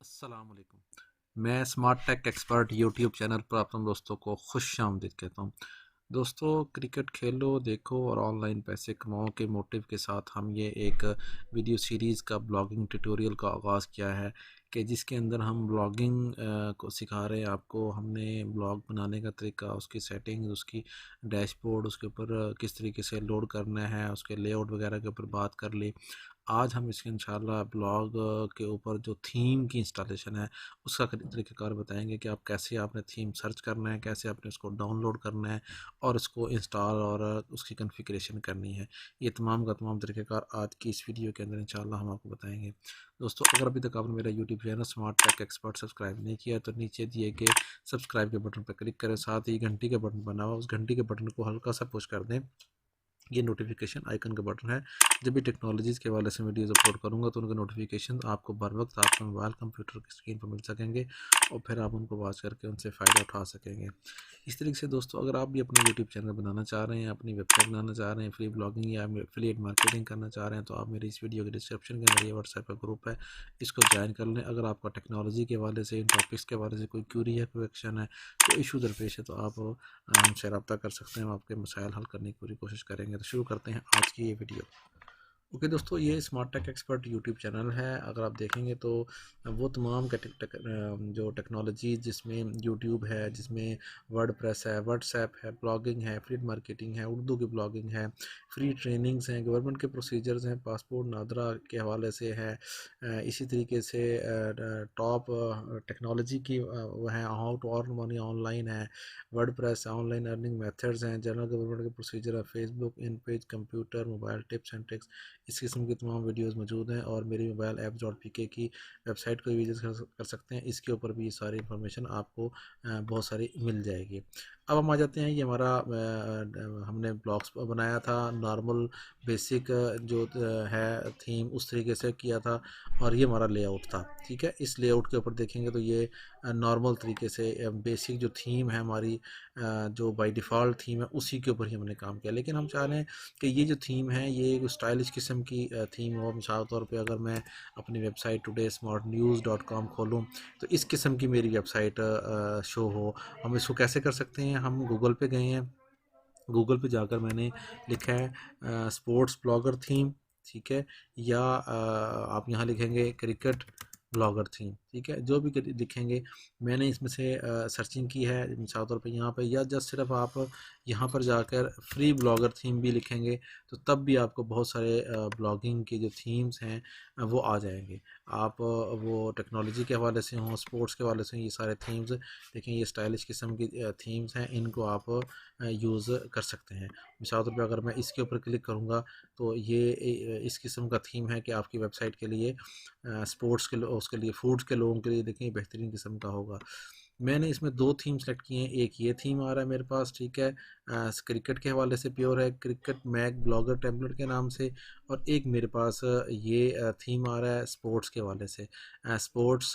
अस्सलाम वालेकुम। मैं Smart take Expert YouTube channel पर आप तमाम दोस्तों को खुश आमदीद कहता हूँ। दोस्तों, क्रिकेट खेलो, देखो और ऑनलाइन पैसे कमाओ के मोटिव के साथ हम ये एक वीडियो सीरीज़ का ब्लॉगिंग ट्यूटोरियल का आगाज़ किया है कि जिसके अंदर हम ब्लॉगिंग को सिखा रहे हैं आपको। हमने ब्लॉग बनाने का तरीका, उसकी सेटिंग, उसकी डैशबोर्ड, उसके ऊपर किस तरीके से लोड करना है, उसके लेआउट वगैरह के ऊपर बात कर ली। आज हम इसके इंशाल्लाह ब्लॉग के ऊपर जो थीम की इंस्टॉलेशन है उसका तरीक़ाकार बताएंगे कि आप कैसे आपने थीम सर्च करना है, कैसे आपने उसको डाउनलोड करना है और उसको इंस्टॉल और उसकी कॉन्फ़िगरेशन करनी है। ये तमाम का तमाम तरीक़ाकार आज की इस वीडियो के अंदर इंशाल्लाह हम आपको बताएंगे। दोस्तों, अगर अभी तक आपने मेरा YouTube channel smart take Expert subscribe नहीं किया तो नीचे दिए गए सब्सक्राइब के बटन पर क्लिक करें, साथ ही घंटी का बटन बना हुआ उस घंटी के बटन को हल्का सा पुश कर दें। ये नोटिफिकेशन आइकन का बटन है। जब भी टेक्नोलॉजीज़ के हवाले से वीडियोज़ अपलोड करूँगा तो उनके नोटिफिकेशन आपको बर वक्त आपके मोबाइल कंप्यूटर की स्क्रीन पर मिल सकेंगे और फिर आप उनको वॉच करके उनसे फ़ायदा उठा सकेंगे। इस तरीके से दोस्तों, अगर आप भी अपना यूट्यूब चैनल बनाना चाह रहे हैं, अपनी वेबसाइट बनाना चाह रहे हैं, फ्री ब्लॉगिंग या एफिलिएट मार्केटिंग करना चाह रहे हैं, तो आप मेरी इस वीडियो के डिस्क्रिप्शन के अंदर ये व्हाट्सएप का ग्रुप है, इसको ज्वाइन कर लें। अगर आपका टेक्नोलॉजी के हवाले से, इन टॉपिक्स के हवाले से कोई क्यूरी है, कोई एक्शन है, कोई इशू दरपेश है, तो आप हमसे रब्ता कर सकते हैं। हम आपके मसाइल हल करने की पूरी कोशिश करेंगे। तो शुरू करते हैं आज की ये वीडियो। ओके दोस्तों, ये Smart take Expert YouTube channel है। अगर आप देखेंगे तो वो तमाम जो टेक्नोलॉजी जिसमें यूट्यूब है, जिसमें वर्डप्रेस है, व्हाट्सएप है, ब्लॉगिंग है, फ्रीड मार्केटिंग है, उर्दू की ब्लॉगिंग है, फ्री ट्रेनिंग्स हैं, गवर्नमेंट के प्रोसीजर्स हैं, पासपोर्ट नादरा के हवाले से है। इसी तरीके से टॉप टेक्नोलॉजी की वो हैं, how to earn money online है, वर्डप्रेस, ऑनलाइन अर्निंग मेथड्स हैं, जनरल गवर्नमेंट के प्रोसीजर है, Facebook in page, computer, mobile tips and tricks. इस किस्म की तमाम वीडियोस मौजूद हैं और मेरी मोबाइल ऐप डॉट पी के की वेबसाइट को विजिट कर सकते हैं। इसके ऊपर भी ये सारी इन्फॉर्मेशन आपको बहुत सारी मिल जाएगी। अब हम आ जाते हैं, ये हमारा हमने ब्लॉग्स बनाया था, नॉर्मल बेसिक जो है थीम उस तरीके से किया था और ये हमारा लेआउट था। ठीक है, इस लेआउट के ऊपर देखेंगे तो ये नॉर्मल तरीके से बेसिक जो थीम है हमारी, जो बाय डिफ़ॉल्ट थीम है उसी के ऊपर ही हमने काम किया। लेकिन हम चाह रहे हैं कि ये जो थीम है ये एक स्टाइलिश किस्म की थीम हो। मिसाल तौर पे अगर मैं अपनी website today smart news dot com खोलूँ तो इस किस्म की मेरी वेबसाइट शो हो। हम इसको कैसे कर सकते हैं? हम गूगल पे गए हैं, गूगल पे जाकर मैंने लिखा है स्पोर्ट्स ब्लॉगर थीम। ठीक है, या आप यहाँ लिखेंगे क्रिकेट ब्लॉगर थीम। ठीक है, जो भी लिखेंगे, मैंने इसमें से सर्चिंग की है मिसाल तौर पे यहाँ पे, या जस्ट सिर्फ आप यहाँ पर जाकर फ्री ब्लॉगर थीम भी लिखेंगे तो तब भी आपको बहुत सारे ब्लॉगिंग के जो थीम्स हैं वो आ जाएंगे। आप वो टेक्नोलॉजी के हवाले से हों, स्पोर्ट्स के हवाले से, ये सारे थीम्स देखें, ये स्टाइलिश किस्म की थीम्स हैं, इनको आप यूज़ कर सकते हैं। मिसाल तौर पे अगर मैं इसके ऊपर क्लिक करूँगा तो ये इस किस्म का थीम है कि आपकी वेबसाइट के लिए स्पोर्ट्स के उसके लिए फूड्स के लोगों के लिए देखें बेहतरीन किस्म का होगा। मैंने इसमें 2 थीम सेलेक्ट किए हैं, एक ये थीम आ रहा है मेरे पास। ठीक है, क्रिकेट के हवाले से प्योर है, क्रिकेट मैग ब्लॉगर टेम्पलेट के नाम से, और एक मेरे पास ये थीम आ रहा है स्पोर्ट्स के हवाले से, स्पोर्ट्स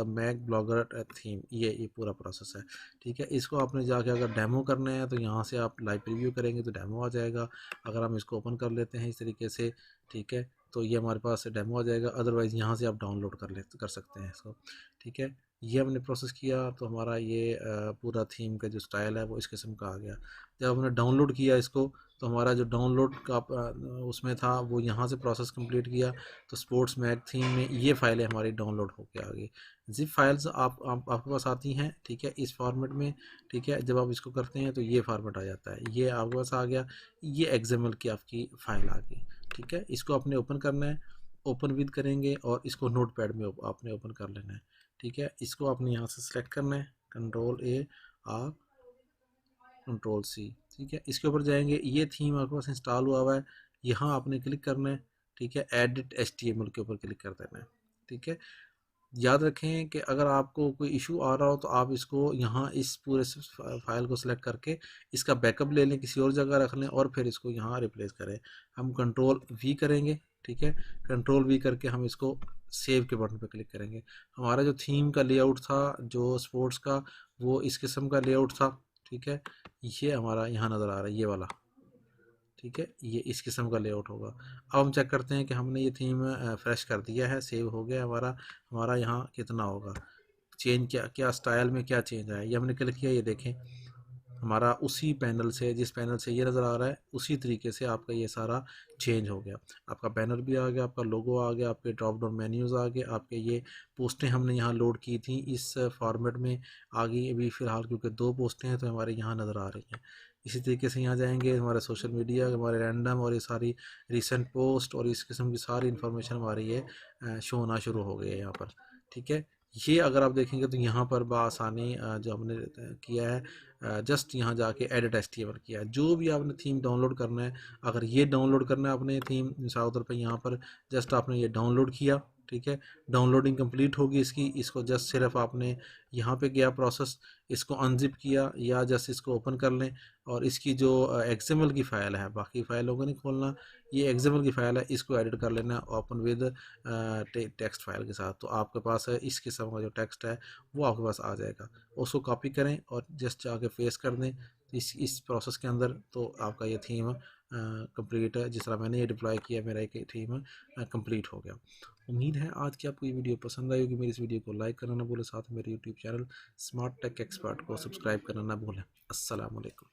मैग ब्लॉगर थीम। ये पूरा प्रोसेस है। ठीक है, इसको आपने जाके अगर डेमो करना है तो यहाँ से आप लाइव प्रीव्यू करेंगे तो डेमो आ जाएगा। अगर हम इसको ओपन कर लेते हैं इस तरीके से, ठीक है, तो ये हमारे पास डेमो आ जाएगा। अदरवाइज़ यहाँ से आप डाउनलोड कर सकते हैं इसको। ठीक है, ये हमने प्रोसेस किया तो हमारा ये पूरा थीम का जो स्टाइल है वो इस किस्म का आ गया। जब हमने डाउनलोड किया इसको तो हमारा जो डाउनलोड का उसमें था वो यहाँ से प्रोसेस कंप्लीट किया तो स्पोर्ट्स मैग थीम में ये फाइलें हमारी डाउनलोड होके आ गई। ज़िप फाइल्स आपके पास आती हैं। ठीक है, इस फॉर्मेट में। ठीक है, जब आप इसको करते हैं तो ये फॉर्मेट आ जाता है, ये आपके पास आ गया, ये एक्सएमएल की आपकी फ़ाइल आ गई। ठीक है, इसको आपने ओपन करना है, ओपन विद करेंगे और इसको नोटपैड में आपने ओपन कर लेना है। ठीक है, इसको आपने यहाँ से सिलेक्ट करना है, कंट्रोल ए और कंट्रोल सी। ठीक है, इसके ऊपर जाएंगे, ये थीम आपके पास इंस्टॉल हुआ हुआ है, यहाँ आपने क्लिक करना है। ठीक है, एडिट HTML के ऊपर क्लिक कर देना है। ठीक है, याद रखें कि अगर आपको कोई इशू आ रहा हो तो आप इसको यहाँ इस पूरे फाइल को सिलेक्ट करके इसका बैकअप ले लें, किसी और जगह रख लें और फिर इसको यहाँ रिप्लेस करें। हम कंट्रोल वी करेंगे। ठीक है, कंट्रोल वी करके हम इसको सेव के बटन पर क्लिक करेंगे। हमारा जो थीम का लेआउट था जो स्पोर्ट्स का, वो इस किस्म का लेआउट था। ठीक है, ये हमारा यहाँ नज़र आ रहा है, ये वाला। ठीक है, ये इस किस्म का लेआउट होगा। अब हम चेक करते हैं कि हमने ये थीम फ्रेश कर दिया है, सेव हो गया हमारा। हमारा यहाँ कितना होगा चेंज, क्या क्या स्टाइल में क्या चेंज आया, ये हमने क्लिक किया, ये देखें हमारा उसी पैनल से, जिस पैनल से ये नज़र आ रहा है उसी तरीके से आपका ये सारा चेंज हो गया। आपका बैनर भी आ गया, आपका लोगो आ गया, आपके ड्रॉप डाउन मेन्यूज़ आ गए, आपके ये पोस्टें हमने यहाँ लोड की थी इस फॉर्मेट में आ गई अभी फ़िलहाल, क्योंकि 2 पोस्टें हैं तो हमारे यहाँ नज़र आ रही हैं। इसी तरीके से यहाँ जाएंगे, हमारे सोशल मीडिया, हमारे रैंडम और ये सारी रिसेंट पोस्ट और इस किस्म की सारी इन्फॉर्मेशन हमारी ये शो होना शुरू हो गई है यहाँ पर। ठीक है, ये अगर आप देखेंगे तो यहाँ पर बआसानी जो हमने किया है, जस्ट यहाँ जाके एडिट एचटीएमएल किया है। जो भी आपने थीम डाउनलोड करना है, अगर ये डाउनलोड करना है आपने थीम, मिसाल तौर पर यहाँ पर जस्ट आपने ये डाउनलोड किया, ठीक है, डाउनलोडिंग कंप्लीट होगी इसकी, इसको जस्ट सिर्फ आपने यहाँ पे गया प्रोसेस, इसको अनजिप किया या जस्ट इसको ओपन कर लें और इसकी जो एक्सएमएल की फ़ाइल है, बाकी फ़ाइलों को नहीं खोलना, ये एक्सएमएल की फ़ाइल है, इसको एडिट कर लेना ओपन विद टेक्स्ट फाइल के साथ। तो आपके पास इस किस्म का जो टेक्स्ट है वो आपके पास आ जाएगा। उसको कॉपी करें और जस्ट जाके पेस्ट कर दें इस प्रोसेस के अंदर, तो आपका ये थीम कंप्लीट है। जिस तरह मैंने ये डिप्लॉय किया, मेरा एक थीम कंप्लीट हो गया। उम्मीद है आज की आपको ये वीडियो पसंद आई होगी। मेरी इस वीडियो को लाइक करना ना भूलें, साथ में मेरे YouTube channel smart take expert को सब्सक्राइब करना ना भूलें। अस्सलाम वालेकुम।